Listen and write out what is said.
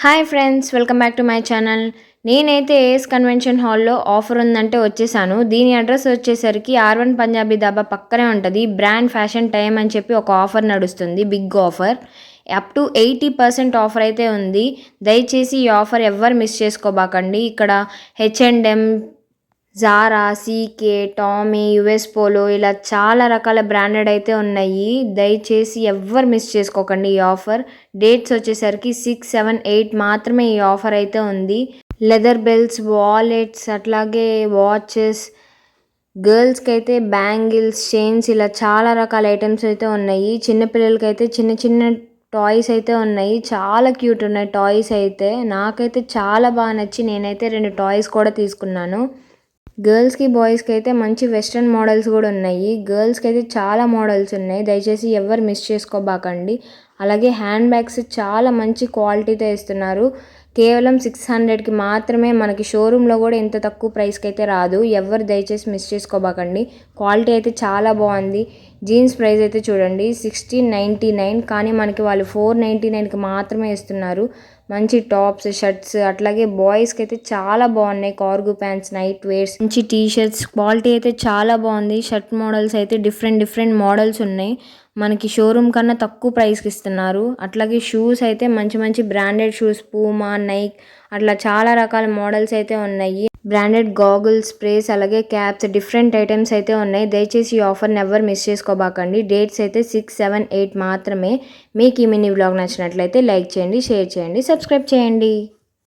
Hi friends, welcome back to my channel. నేనైతే as convention హాల్లో offer ఉందంటే వచ్చేసాను. దీని అడ్రస్ వచ్చేసరికి R1 పంజాబీ దాబా పక్కనే ఉంటుంది. బ్రాండ్ ఫ్యాషన్ టైమ్ అని చెప్పి ఒక ఆఫర్ నడుస్తుంది, big offer. Up to 80% offer అయితే ఉంది. దయచేసి ఈ ఆఫర్ ఎవ్వరు మిస్ చేసుకోబాకండి. ఇక్కడ H&M, Zara, CK, Tommy, US polo ఇలా చాలా రకాల బ్రాండెడ్ అయితే ఉన్నాయి. దయచేసి ఎవ్వరు మిస్ చేసుకోకండి ఈ ఆఫర్. డేట్స్ వచ్చేసరికి 6, 7, 8 మాత్రమే ఈ ఆఫర్ అయితే ఉంది. లెదర్ బెల్ట్స్, వాలెట్స్, అట్లాగే వాచెస్, గర్ల్స్కి అయితే బ్యాంగిల్స్, చైన్స్ ఇలా చాలా రకాల ఐటమ్స్ అయితే ఉన్నాయి. చిన్నపిల్లలకి అయితే చిన్న చిన్న టాయ్స్ అయితే ఉన్నాయి. చాలా క్యూట్ ఉన్నాయి టాయ్స్ అయితే. నాకైతే చాలా బాగా నచ్చి నేనైతే 2 టాయ్స్ కూడా తీసుకున్నాను. గర్ల్స్కి బాయ్స్కి అయితే మంచి వెస్ట్రన్ మోడల్స్ కూడా ఉన్నాయి. గర్ల్స్కి అయితే చాలా మోడల్స్ ఉన్నాయి. దయచేసి ఎవరు మిస్ చేసుకోబాకండి. అలాగే హ్యాండ్ బ్యాగ్స్ చాలా మంచి క్వాలిటీతో ఇస్తున్నారు. కేవలం 600కి మాత్రమే. మనకి షోరూంలో కూడా ఇంత తక్కువ ప్రైస్కి అయితే రాదు. ఎవరు దయచేసి మిస్ చేసుకోబాకండి. క్వాలిటీ అయితే చాలా బాగుంది. జీన్స్ ప్రైస్ అయితే చూడండి 1699, కానీ మనకి వాళ్ళు 499కి మాత్రమే ఇస్తున్నారు. మంచి టాప్స్, షర్ట్స్, అట్లాగే బాయ్స్కి అయితే చాలా బాగున్నాయి. కార్గో ప్యాంట్స్, నైట్ వేర్స్, మంచి టీ షర్ట్స్, క్వాలిటీ అయితే చాలా బాగుంది. షర్ట్ మోడల్స్ అయితే డిఫరెంట్ మోడల్స్ ఉన్నాయి. మనకి షోరూమ్ కన్నా తక్కువ ప్రైస్కి ఇస్తున్నారు. అట్లాగే షూస్ అయితే మంచి బ్రాండెడ్ షూస్, పూమా, నైక్ అట్లా చాలా రకాల మోడల్స్ అయితే ఉన్నాయి. బ్రాండెడ్ గాగుల్స్, స్ప్రేస్, అలాగే క్యాప్స్, డిఫరెంట్ ఐటమ్స్ అయితే ఉన్నాయి. దయచేసి ఈ ఆఫర్ని ఎవరు మిస్ చేసుకోబాకండి. డేట్స్ అయితే 6, 7, 8 మాత్రమే. మీకు ఈ మినీ వ్లాగ్ నచ్చినట్లయితే లైక్ చేయండి, షేర్ చేయండి, సబ్స్క్రైబ్ చేయండి.